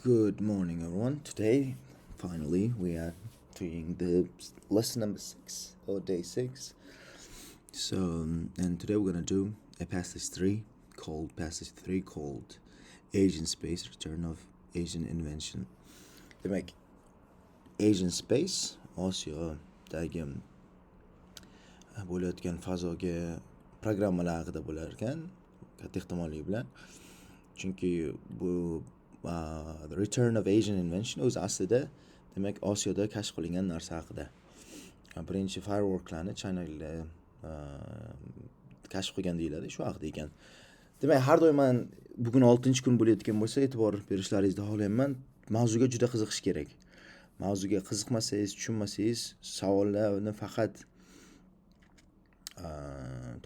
Good morning, everyone. Today, finally, we are doing the lesson number 6 or day 6. And today we're gonna do a passage 3 called Asian Space: Return of Asian Invention. Demek Asian Space Osiyo'dagi bo'layotgan fazoga programmalar haqida bo'lar ekan, katta ehtimollik bilan. Chunki bu The Return of Asian Invention o'zi aslida demak Osiyoda kashf qilingan narsa haqida. Birinchi fireworklarni Chinaliklar kashf qilgan deyiladi, shu haqida ekan. Demak, har doim men bugun 6-kun bo'layotgan bo'lsa, e'tibor berishlaringizni xohlayman. Mavzuga juda qiziqish kerak. Mavzuga qiziqmasangiz, tushunmasangiz, savollarni faqat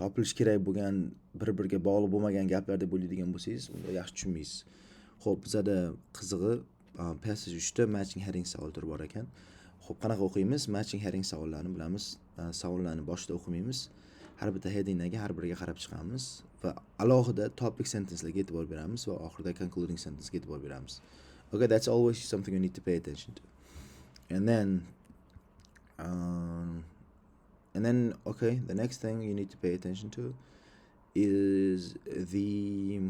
topilish kerak bo'lgan, bir-biriga bog'liq bo'lmagan gaplar deb o'ylaydigan bo'lsangiz, unda yaxshi tushunmaysiz. Xo'p, bizada qizig'i passage 3da matching heading savollari bor ekan. Xo'p, qanaqa o'qiymiz? Matching heading savollarini bilamiz. Savollarni boshida o'qimaymiz. Har bitta headinglarga har biriga qarab chiqamiz va alohida topic sentencelarga e'tibor beramiz va oxirida concluding sentencega e'tibor beramiz. Okay, that's always something you need to pay attention to. And then, okay, the next thing you need to pay attention to is the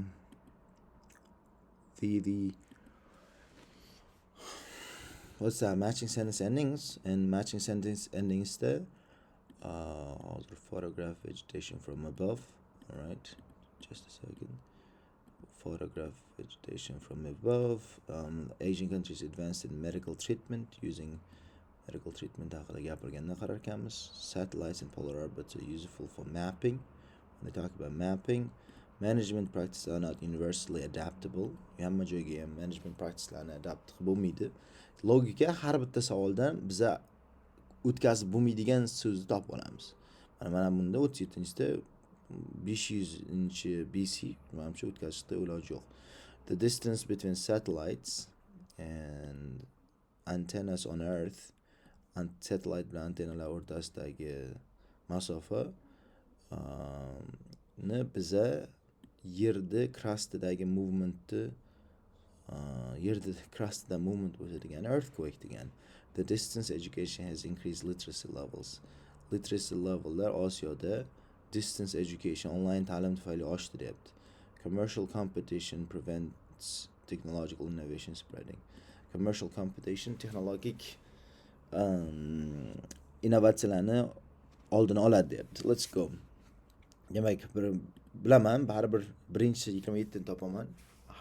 what's that? Matching sentence endings. And matching sentence endings there. Photograph vegetation from above. All right, just a second. Photograph vegetation from above. Asian countries advanced in medical treatment using medical treatment haqida gapirganda qarar ekanmiz. Satellites and polar orbits are useful for mapping. When they talk about mapping, management practices are not universally adaptable. Hamma joyga ham management practicelarni adapt qilib bo'lmaydi. Logika har bitta savoldan biza o'tkazib bo'lmaydigan so'zni topib olamiz. Mana bunda 37-da 500 BC menimcha o'tkazishda iloji yo'q. The distance between satellites and antennas on Earth, satellite bilan antennalar o'rtasidagi masofa biza yerda crustidagi movementni yerda crustida movement bo'lsa degani earthquake degani. The distance education has increased literacy levels. Literacy levellar Osiyoda distance education online ta'lim tufayli oshdi deyapti. Commercial competition prevents technological innovation spreading. Commercial competition texnologik innovatsiyalarni oldini oladi deyapti. Let's go. Demak, bilaman, baribir birinchi 27 ni topaman.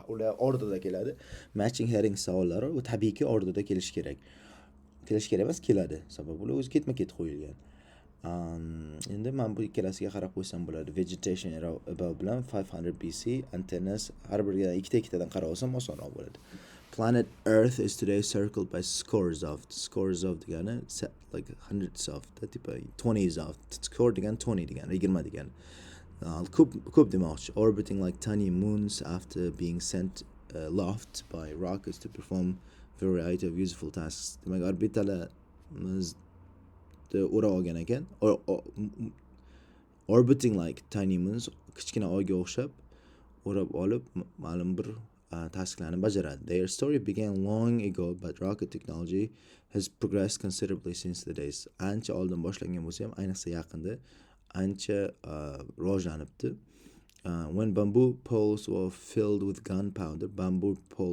Ular ordida keladi. Matching heading savollari u tabiiyki ordida kelishi kerak. Kelishi kerak emas, keladi. Sababi ular o'zi ketma-ket qo'yilgan. Endi men bu ikkalasiga qarab qo'ysam bo'ladi. Vegetation above bilan 500 BC, antennas har biriga ikkita-ikkitadan qarab olsam osonroq bo'ladi. Planet Earth is today circled by scores of degani like hundreds of, tipa 20s of. Score degani 20 degani, 20 degani. Ko'p demoqchi. Orbiting like tiny moons after being sent aloft by rockets to perform variety of useful tasks. Demak, orbitalarimiz o'rab olgan ekan. Orbiting like tiny moons, kichkina oyga o'xshab o'rab olib ma'lum bir tasklarni bajaradi. Their story began long ago, but rocket technology has progressed considerably since the days. Ancha oldin boshlangan bo'lsa ham, ayniqsa yaqinda ancha rivojlanibdi. When bamboo poles were filled with gunpowder, bambuni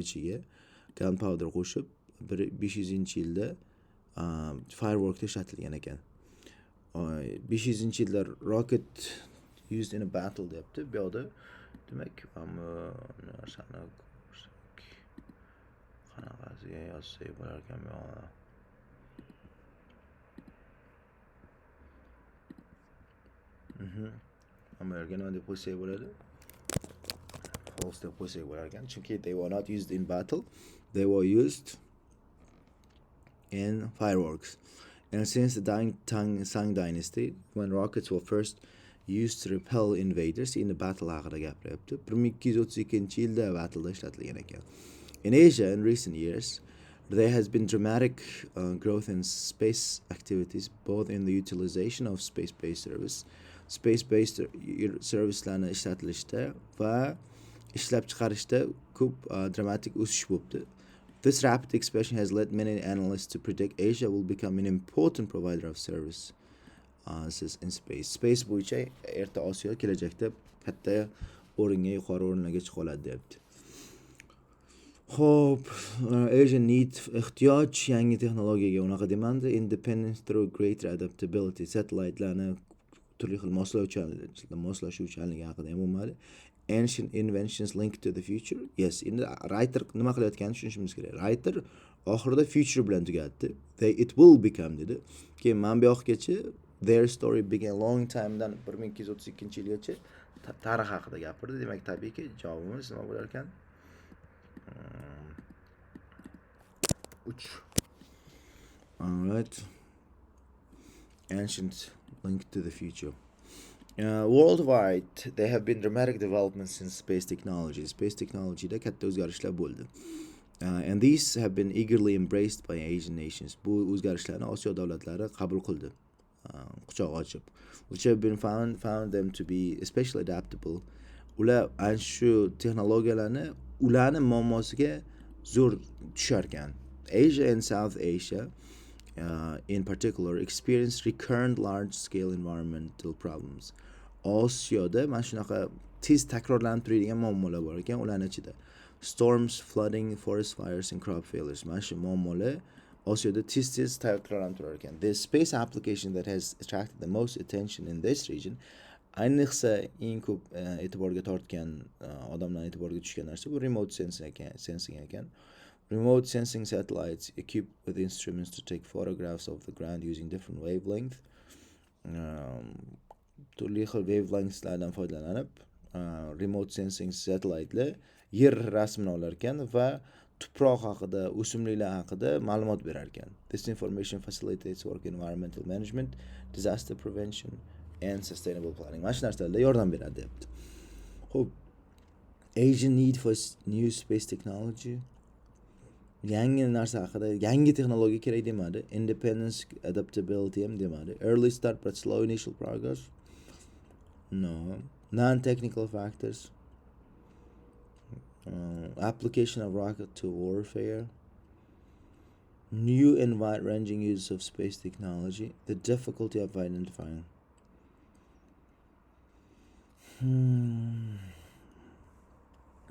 ichiga gunpowder qo'shib 500-yilda fireworkda ishlatilgan ekan. 500-yilda rocket used in a battle deyapti. Bu yerda demak, narsani ko'rsak qanaqasiga yozsak bo'lar ekan bu yerda. American deb qo'ysak bo'ladi. False deb qo'ysak bo'lar ekan. Chunki they were not used in battle, they were used in fireworks. And since the Tang dynasty, when rockets were first used to repel invaders in the battle haqida gapiryapti. 1232-yilda battleda ishlatilgan ekan. In Asia in recent years, there has been dramatic growth in space activities, both in the utilization of space-based servicelarni ishlatilishda va ishlab chiqarishda ko'p dramatik o'sish bo'libdi. This rapid expansion has led many analysts to predict Asia will become an important provider of services in space. Space bo'yicha erta Osiyo kelajakda katta o'ringa, yuqori o'rinlarga chiqa oladi deyapti. Ho'p, Asia need ehtiyoj yangi texnologiyaga, unaqa demandi, independence through greater adaptability, satellitelarni turli xil moslashuvchanligi haqida ham bo'lmadi. Ancient inventions linked to the future. Yes, endi writer nima qilayotganini tushunishimiz kerak. Writer oxirida future bilan tugatdi. It will become dedi. Keyin mana bu yoqgacha their story began long timedan 1232-yilgacha tarix haqida gapirdi. Demak, tabiiyki javobimiz nima bo'lar ekan? 3. Alright. Ancient linked to the future. Worldwide, there have been dramatic developments in space technology. Space technology da katta o'zgarishlar bo'ldi. And these have been eagerly embraced by Asian nations. Bu o'zgarishlarni Osiyo davlatlari qabul qildi. Quchoq ochib. Which have been found them to be especially adaptable. Ular ana shu texnologiyalarni ularni muammosiga zo'r tushar ekan. Asia and South Asia in particular experienced recurrent large-scale environmental problems. Osiyoda mana shunaqa tez takrorlanib turadigan muammolar bor ekan, ularning ichida storms, flooding, forest fires and crop failures. Mana shu muammolar Osiyoda tez takrorlanib turar ekan. The space application that has attracted the most attention in this region, ayniqsa eng ko'p e'tiborga tortgan, odamlar e'tiboriga tushgan narsa bu remote sensing ekan. Remote sensing satellites equipped with instruments to take photographs of the ground using different wavelength. Turli xil wavelengthlardan foydalanib, remote sensing satellite'lar yer rasmini olar ekan va tuproq haqida, o'simliklar haqida ma'lumot berar ekan. This information facilitates work environmental management, disaster prevention and sustainable planning. Mana shu narsalarda yordam beradi deyapti. Xo'p, Asian need for new space technology. Yangi narsa haqida, yangi texnologiya kerak demadi. Independence, adaptability ham demadi. Early start but slow initial progress. No. Non-technical factors. Application of rocket to warfare. New and wide-ranging use of space technology. The difficulty of identifying.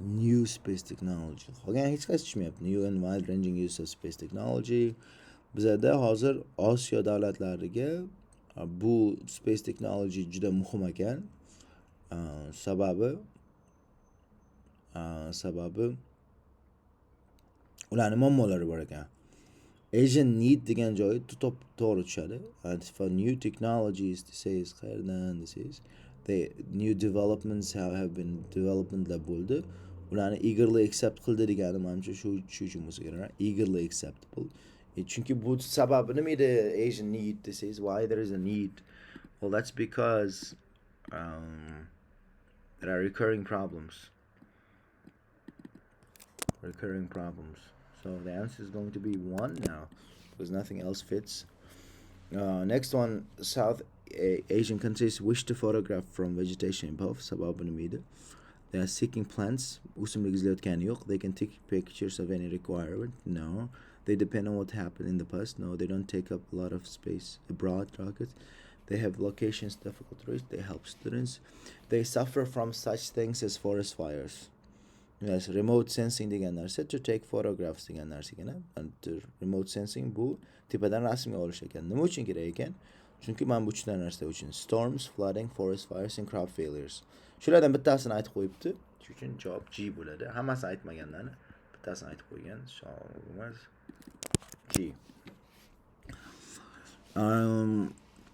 New space technology. Qolgan hech qaysi tushmayapti. New and wide-ranging use of space technology. Bizda hozir Osiyo davlatlariga bu space technology juda muhim ekan. Sababi ularning muammolari bor ekan. Asian need degan joyi to'g'ri tushadi. And for new technologies, this is qayerdan, this is the new developments have been developmentlar bo'ldi. Ularni eagerly accept qildi degani menimcha shu uchun bo'lsa kerak. Eagerly acceptable. Chunki bu sababi nima edi? Asian need, this is why there is a need. Well, that's because there are recurring problems. So the answer is going to be 1 now, because nothing else fits. Next one, South Asian countries wish to photograph from vegetation above. Sababi nima edi? They are seeking plants. O'simlik izlayotgani yo'q. They can take pictures of any requirement. No. They depend on what happened in the past. No. They don't take up a lot of space abroad rockets. They have locations difficult to reach. They help students. They suffer from such things as forest fires. Yes, remote sensing degan narsa to take photographs degan narsa ekan. And remote sensing bu tepadan rasmga olish ekan. Nima uchun kerak ekan? Chunki mana bu 3 ta narsa uchun. Storms, flooding, forest fires and crop failures. Shulardan bittasini aytib qo'yibdi. Shuning uchun javob G bo'ladi. Hammasi aytmaganlarni bittasini aytib qo'ygan. Javobimiz G.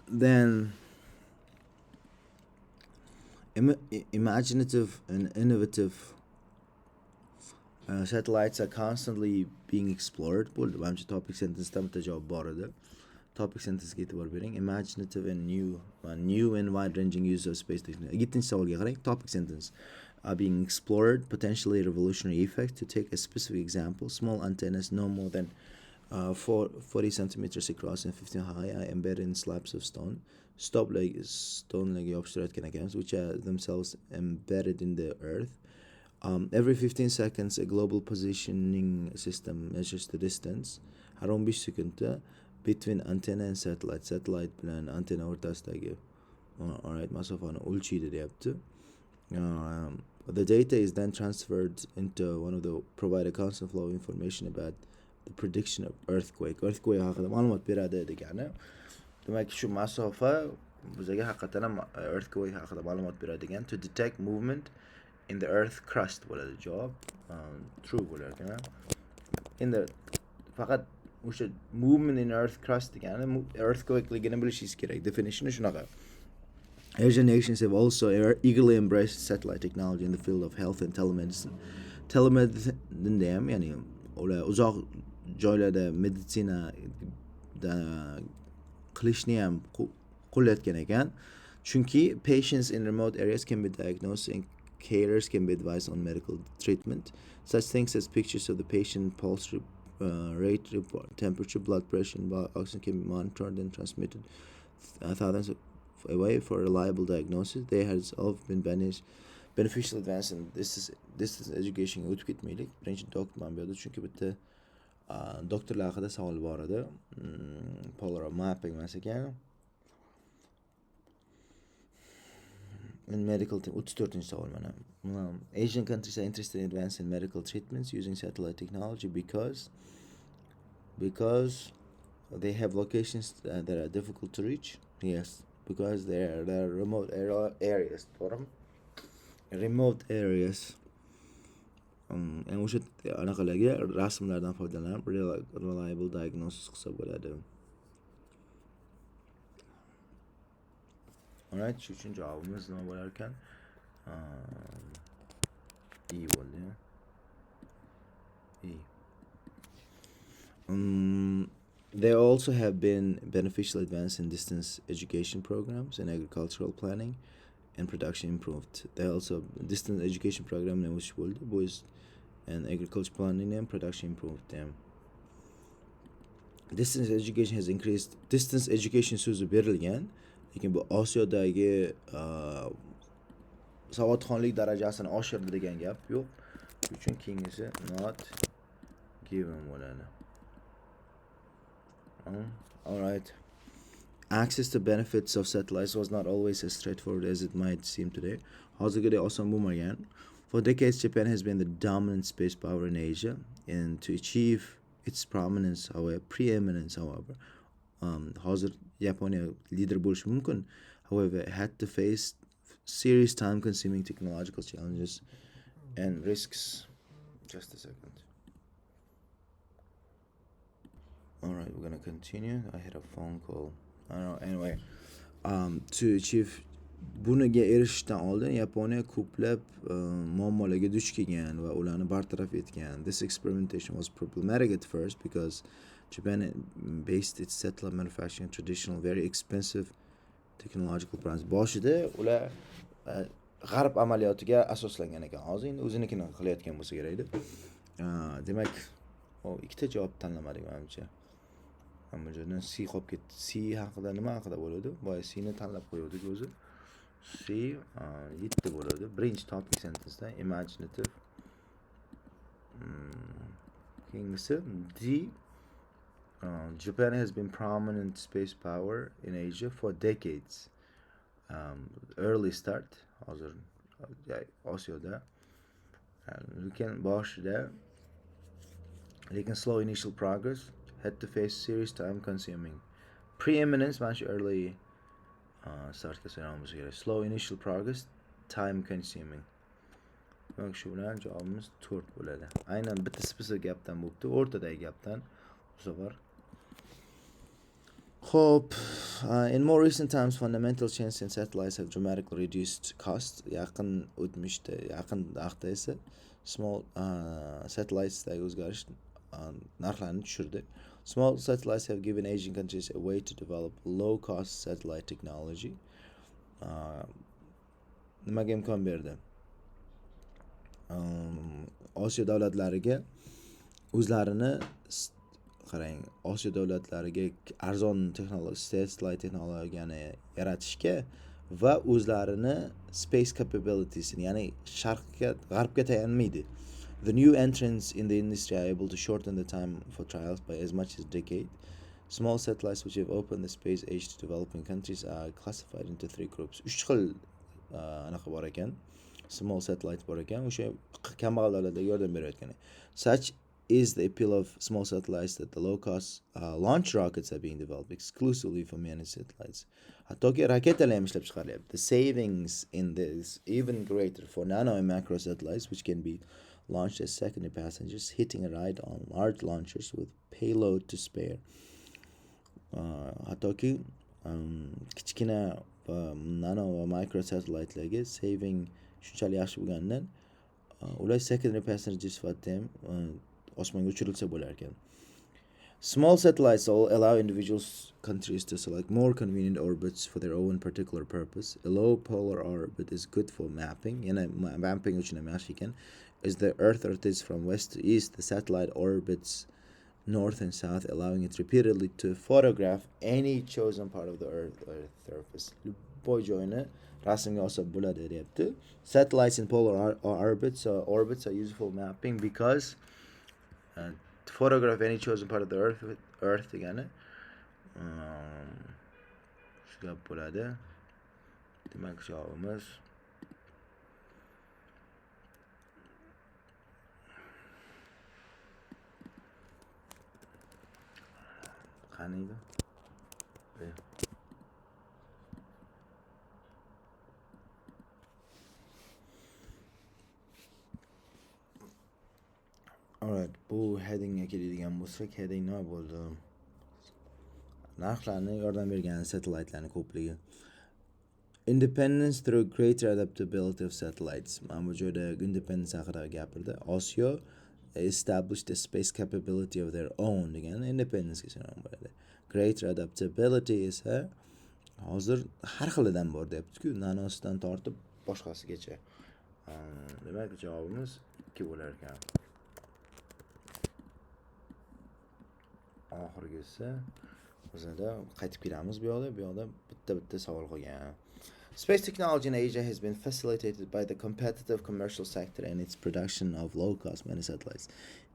Then imaginative and innovative satellites are constantly being explored. Bo'ldi. Menimcha topic sentence'da bitta javob bor edi. Topic sentence'ga e'tibor bering. Imaginative and new and wide-ranging use of space technology. 7-chi savolga qarang. Topic sentence are being explored, potentially revolutionary effect. To take a specific example, small antennas no more than 40 centimeters across and 15 high are embedded in slabs of stone. Stone yopishtirayotgan ekanmiz, which are themselves embedded in the earth. Every 15 seconds, a global positioning system measures the distance. Har 15 sekundda between antenna and satellite. Satellite bilan antenna o'rtasidagi alright, masofani o'lchaydi deyapti. The data is then transferred into one of the provide a constant flow of information about the prediction of earthquake haqida ma'lumot beradi degani. Demak, shu masofa bizga haqiqatan ham earthquake haqida ma'lumot beradigan. To detect movement in the earth crust bo'ladi javob. True bo'lar ekan. In the faqat o'sha movement in earth crust degani earthquakeligini bilishingiz kerak. Definition shunaqa. Asian nations have also eagerly embraced satellite technology in the field of health and telemedicine. Telemedicine ham, ya'ni ular uzoq joylarda meditsina da qilishni ham qo'llayotgan ekan. Chunki patients in remote areas can be diagnosed and carers can be advised on medical treatment. Such things as pictures of the patient, pulse rate, temperature, blood pressure, and oxygen can be monitored and transmitted thousands away for reliable diagnosis. There has also been beneficial advance in distance education o'tib ketmaylik. Birinchi doktorman bu yerda, chunki bitta doktorlar haqida savol bor edi. Polar mapping emas ekan. In medical 34 savol mana. Asian countries are interested in advancing medical treatments using satellite technology because they have locations that are difficult to reach. Yes, because they are remote areas. Remote areas. And o'sha anaqalarga rasmlardan foydalanib reliable diagnosis qilsa bo'ladi. Alright, shu uchun javobimiz nima bo'lar ekan? E bo'ldi. E. There also have been beneficial advance in distance education programs and agricultural planning and production improved. There also distance education program which bo'ldi. Boys and agriculture planning and production improved them. Distance education has increased. Distance education so'zi berilgan, lekin bu Osiyodagi savodxonlik darajasini oshirdi degan gap yo'q. Uchun keyingisi not given bo'ladi. Alright. Access to benefits of satellites was not always as straightforward as it might seem today. Hozirgidek oson bo'lmagan. For decades, Japan has been the dominant space power in Asia, and to achieve its preeminence, however, hozir Yaponiya lider bo'lishi mumkin. However, it had to face serious time-consuming technological challenges and risks. Just a second. Alright, we're gonna continue. I had a phone call. I don't know. Anyway, to achieve buniga erishishdan oldin Yaponiya ko'plab muammolarga duch kelgan va ularni bartaraf etgan. This experimentation was problematic at first because Japan based its satellite manufacturing on traditional, very expensive technological brands. Boshida ular g'arb amaliyotiga asoslangan ekan. Hozir endi o'zinikini qilayotgan bo'lsa kerak edi. Demak, ikkita javob tanlamadik menimcha. Ammo joydan C qolib ketdi. C haqida nima haqida bo'ladi? Boya C ni tanlab qo'ydik o'zi. C 7 bo'ladi. Birinchi topic sentence'da imaginative. Keyingisi D. Japan has been prominent space power in Asia for decades. Early start. Hozir Osiyoda. Lekin boshida slow initial progress had to face serious time consuming. Preeminence much early start kasanamiz kerak. Slow initial progress, time consuming. Demak, shu bilan javobimiz 4 bo'ladi. Aynan bitta gapdan bo'libdi, o'rtadagi gapdan bu safar. Hope in more recent times fundamental changes in satellites have dramatically reduced cost. Yaqin vaqtda esa small satellitesdagi o'zgarish narxlarni tushirdi. Small satellites have given Asian countries a way to develop low-cost satellite technology. Nimaga imkon berdi? Osiyo davlatlariga o'zlarini qarang, Osiyo davlatlariga arzon satellite texnologiyani yaratishga va o'zlarini space capabilitiesini, ya'ni g'arbga tayanmaydi. The new entrants in the industry are able to shorten the time for trials by as much as a decade. Small satellites which have opened the space age to developing countries are classified into three groups. Uch xil anaqa bor ekan. Small satellites bor ekan. O'sha kambag'allarga yordam berayotgan. Such is the appeal of small satellites that the low-cost launch rockets are being developed exclusively for managed satellites. Hattoki raketalar ham ishlab chiqarilyapti. The savings in this even greater for nano and macro satellites which can be launched as secondary passengers, hitting a ride on large launchers with payload to spare. Hattoki kichkina va nano va micro satellitelarga saving shunchalik yaxshi bo'lganidan ular secondary passenger sifatida ham osmonga uchirilsa bo'lar ekan. Small satellites allow individuals countries to select more convenient orbits for their own particular purpose. A low polar orbit is good for mapping. Yana mapping uchun ham yaxshi ekan. As the Earth rotates from west to east, the satellite orbits north and south, allowing it repeatedly to photograph any chosen part of the Earth surface. Любой joyni rasmga olsa bo'ladi deyapti. Satellites in polar orbits are used for mapping because to photograph any chosen part of the Earth degani shu gap bo'ladi. Demak javobimiz qani edi? Alright, bu headingga keladigan bo'lsak, heading nima bo'ldi? Narxlarni yordam bergan satellitelarning ko'pligi. Independence through greater adaptability of satellites. Mana bu joyda independence haqida gapirdi. Osiyo established a space capability of their own degan independence kechirim bo'ladi. Greater adaptability esa hozir har xilidan bor deyapti-ku, nanosidan tortib boshqasigacha. Demak, javobimiz 2 bo'lar ekan. Oxirgisi bizda qaytib kelamiz bu yoqda bitta savol qolgan. Space technology in Asia has been facilitated by the competitive commercial sector and its production of low-cost many satellites.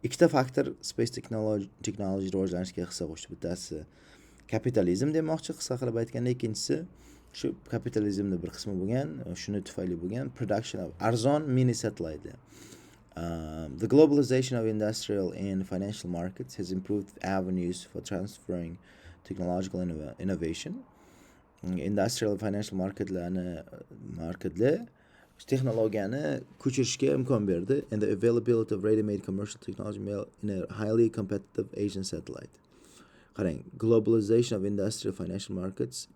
Ikkita faktor space technology rivojlanishiga hissa qo'shdi. Bittasi kapitalizm demoqchi qisqa qilib aytganda, ikkinchisi shu kapitalizmning bir qismi bo'lgan, shuni tufayli bo'lgan production of arzon mini satellite. The globalization of industrial and financial markets has improved avenues for transferring technological innovation. Industrial and financial marketlar texnologiyani ko'chirishga imkon berdi, and the availability of ready-made commercial technology in a highly competitive Asian satellite. Qarang, globalization of industrial financial markets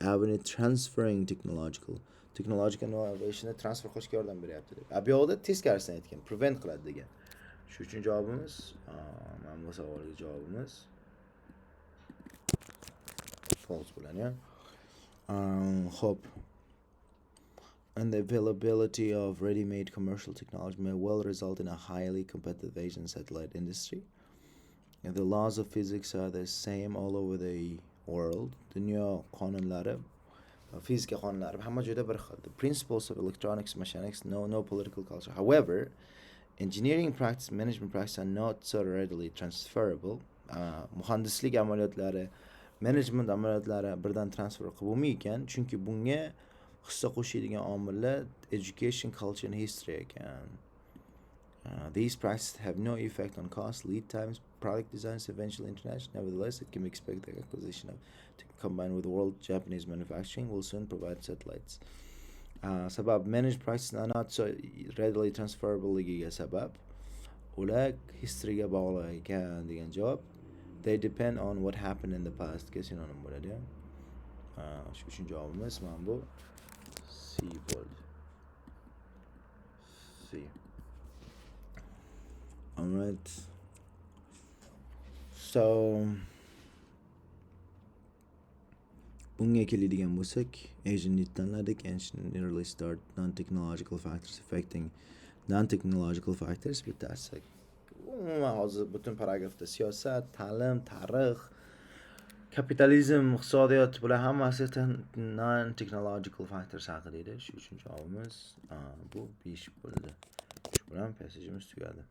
avenue transferring technological innovationni transfer qilishga yordam beryapti deb. Bu yoqda teskarisini aytgan, prevent qiladi degan. Shu uchun javobimiz, mana bu savolga javobimiz false bo'ladi. Hope. And the availability of ready-made commercial technology may well result in a highly competitive Asian satellite industry. And the laws of physics are the same all over the world. Dunyo qonunlari, fizika qonunlari hamma joyda bir xil. The principles of electronics, mechanics, no political culture. However, engineering practice, management practice are not so readily transferable. Muhandislik amaliyotlari, management amaliyotlari birdan transfer qilib bo'lmaydi, chunki bunga hissa qo'shadigan omillar education, culture and history ekan. These practices have no effect on cost, lead times, product designs, eventually international. Nevertheless, it can be expected that acquisition of combined with world Japanese manufacturing will soon provide satellites. Sabab managed practices are not so readily transferable ligiga sabab ular historyga bog'liq ekan degan javob. They depend on what happened in the past ga sinonim bo'ladi. Shu uchun javobimiz mana bu C bo'ldi. C. Alright. So bunga keladigan bo'lsak, Asian need tanladik, ancient early start, non-technological factors affecting non-technological factors bittasi. Umuman hozir butun paragrafda siyosat, ta'lim, tarix, Kapitalizm, iqtisodiyot bular hammasi non-technological factors haqida edi. Shu uchun javobimiz bu 5 bo'ldi. Shu bilan passajimiz tugadi.